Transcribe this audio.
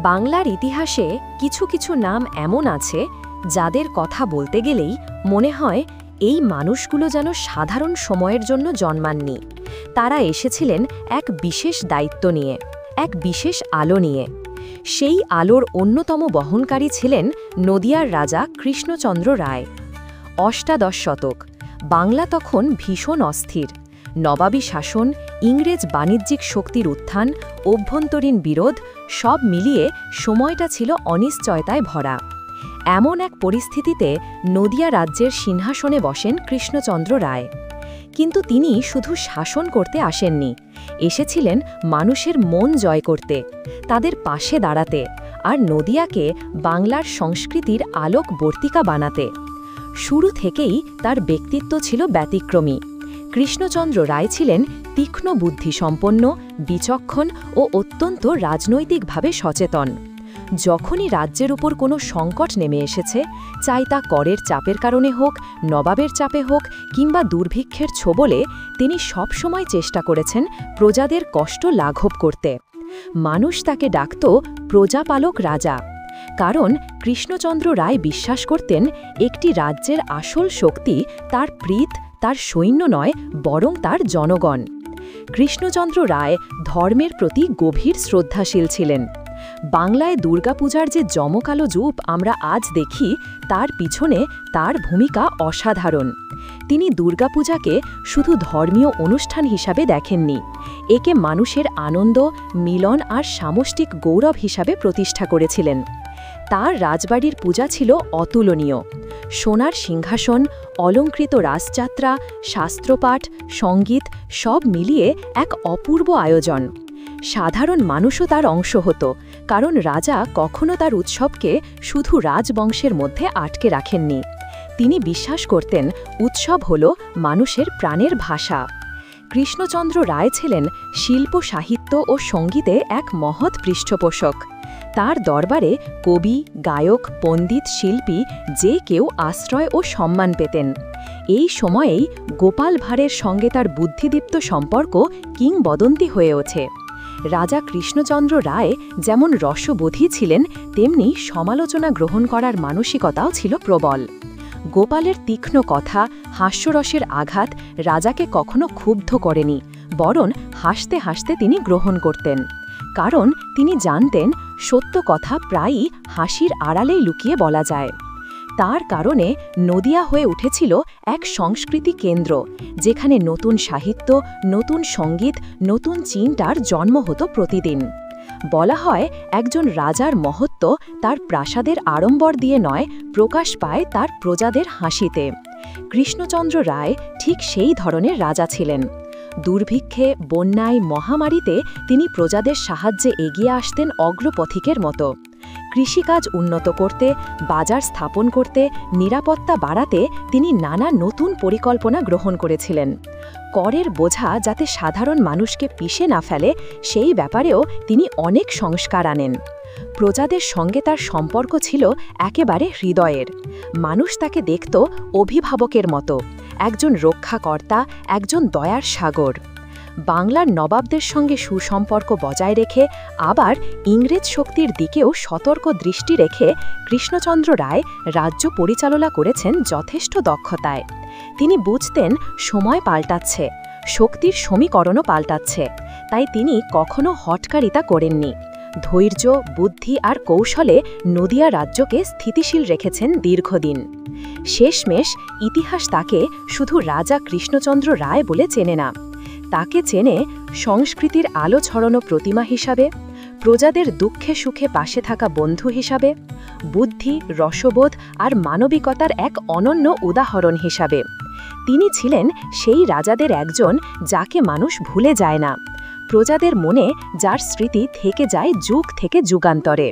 বাংলার ইতিহাসে কিছু কিছু নাম এমন আছে যাদের কথা বলতে গেলেই মনে হয় এই মানুষগুলো যেন সাধারণ সময়ের জন্য জন্মাননি। তারা এসেছিলেন এক বিশেষ দায়িত্ব নিয়ে, এক বিশেষ আলো নিয়ে। সেই আলোর অন্যতম বহনকারী ছিলেন নদিয়ার রাজা কৃষ্ণচন্দ্র রায়। অষ্টাদশ শতক, বাংলা তখন ভীষণ অস্থির। নবাবী শাসন, ইংরেজ বাণিজ্যিক শক্তির উত্থান, অভ্যন্তরীণ বিরোধ সব মিলিয়ে সময়টা ছিল অনিশ্চয়তায় ভরা। এমন এক পরিস্থিতিতে নদিয়া রাজ্যের সিংহাসনে বসেন কৃষ্ণচন্দ্র রায়। কিন্তু তিনি শুধু শাসন করতে আসেননি, এসেছিলেন মানুষের মন জয় করতে, তাদের পাশে দাঁড়াতে আর নদিয়াকে বাংলার সংস্কৃতির আলোকবর্তিকা বানাতে। শুরু থেকেই তার ব্যক্তিত্ব ছিল ব্যতিক্রমী। কৃষ্ণচন্দ্র রায় ছিলেন তীক্ষ্ণ বুদ্ধিসম্পন্ন, বিচক্ষণ ও অত্যন্ত রাজনৈতিকভাবে সচেতন। যখনই রাজ্যের উপর কোনো সংকট নেমে এসেছে, চাই তা করের চাপের কারণে হোক, নবাবের চাপে হোক কিংবা দুর্ভিক্ষের ছোবলে, তিনি সবসময় চেষ্টা করেছেন প্রজাদের কষ্ট লাঘব করতে। মানুষ তাকে ডাকত প্রজাপালক রাজা, কারণ কৃষ্ণচন্দ্র রায় বিশ্বাস করতেন একটি রাজ্যের আসল শক্তি তার প্রীত, তার সৈন্য নয়, বরং তার জনগণ। কৃষ্ণচন্দ্র রায় ধর্মের প্রতি গভীর শ্রদ্ধাশীল ছিলেন। বাংলায় দুর্গাপূজার যে জমকালো রূপ আমরা আজ দেখি, তার পিছনে তার ভূমিকা অসাধারণ। তিনি দুর্গাপূজাকে শুধু ধর্মীয় অনুষ্ঠান হিসাবে দেখেননি, একে মানুষের আনন্দ, মিলন আর সামষ্টিক গৌরব হিসাবে প্রতিষ্ঠা করেছিলেন। তার রাজবাড়ির পূজা ছিল অতুলনীয়। সোনার সিংহাসন, অলঙ্কৃত রাসযাত্রা, শাস্ত্রপাঠ, সঙ্গীত সব মিলিয়ে এক অপূর্ব আয়োজন। সাধারণ মানুষও তার অংশ হতো, কারণ রাজা কখনো তার উৎসবকে শুধু রাজবংশের মধ্যে আটকে রাখেননি। তিনি বিশ্বাস করতেন উৎসব হল মানুষের প্রাণের ভাষা। কৃষ্ণচন্দ্র রায় ছিলেন শিল্প, সাহিত্য ও সঙ্গীতে এক মহৎ পৃষ্ঠপোষক। তার দরবারে কবি, গায়ক, পণ্ডিত, শিল্পী যে কেউ আশ্রয় ও সম্মান পেতেন। এই সময়েই গোপাল ভাঁড়ের সঙ্গে তার বুদ্ধিদীপ্ত সম্পর্ক কিংবদন্তি হয়ে ওঠে। রাজা কৃষ্ণচন্দ্র রায় যেমন রসবোধী ছিলেন, তেমনি সমালোচনা গ্রহণ করার মানসিকতাও ছিল প্রবল। গোপালের তীক্ষ্ণ কথা, হাস্যরসের আঘাত রাজাকে কখনো ক্ষুব্ধ করেনি, বরং হাসতে হাসতে তিনি গ্রহণ করতেন। কারণ তিনি জানতেন সত্য কথা প্রায়ই হাসির আড়ালেই লুকিয়ে বলা যায়। তার কারণে নদিয়া হয়ে উঠেছিল এক সংস্কৃতি কেন্দ্র, যেখানে নতুন সাহিত্য, নতুন সঙ্গীত, নতুন চিন্তার জন্ম হতো প্রতিদিন। বলা হয় একজন রাজার মহত্ব তার প্রাসাদের আড়ম্বর দিয়ে নয়, প্রকাশ পায় তার প্রজাদের হাসিতে। কৃষ্ণচন্দ্র রায় ঠিক সেই ধরনের রাজা ছিলেন। দুর্ভিক্ষে, বন্যায়, মহামারীতে তিনি প্রজাদের সাহায্যে এগিয়ে আসতেন অগ্রপথিকের মতো। কৃষিকাজ উন্নত করতে, বাজার স্থাপন করতে, নিরাপত্তা বাড়াতে তিনি নানা নতুন পরিকল্পনা গ্রহণ করেছিলেন। করের বোঝা যাতে সাধারণ মানুষকে পিষে না ফেলে, সেই ব্যাপারেও তিনি অনেক সংস্কার আনেন। প্রজাদের সঙ্গে তার সম্পর্ক ছিল একেবারে হৃদয়ের। মানুষ তাকে দেখত অভিভাবকের মতো, একজন রক্ষাকর্তা, একজন দয়ার সাগর। বাংলার নবাবদের সঙ্গে সুসম্পর্ক বজায় রেখে আবার ইংরেজ শক্তির দিকেও সতর্ক দৃষ্টি রেখে কৃষ্ণচন্দ্র রায় রাজ্য পরিচালনা করেছেন যথেষ্ট দক্ষতায়। তিনি বুঝতেন সময় পাল্টাচ্ছে, শক্তির সমীকরণও পাল্টাচ্ছে, তাই তিনি কখনো হঠকারিতা করেননি। ধৈর্য, বুদ্ধি আর কৌশলে নদিয়া রাজ্যকে স্থিতিশীল রেখেছেন দীর্ঘদিন। শেষমেশ ইতিহাস তাকে শুধু রাজা কৃষ্ণচন্দ্র রায় বলে চেনে না, তাকে চেনে সংস্কৃতির আলো ছড়ানো প্রতিমা হিসাবে, প্রজাদের দুঃখে সুখে পাশে থাকা বন্ধু হিসাবে, বুদ্ধি, রসবোধ আর মানবিকতার এক অনন্য উদাহরণ হিসাবে। তিনি ছিলেন সেই রাজাদের একজন যাকে মানুষ ভুলে যায় না, প্রজাদের মনে যার স্মৃতি থেকে যায় যুগ থেকে যুগান্তরে।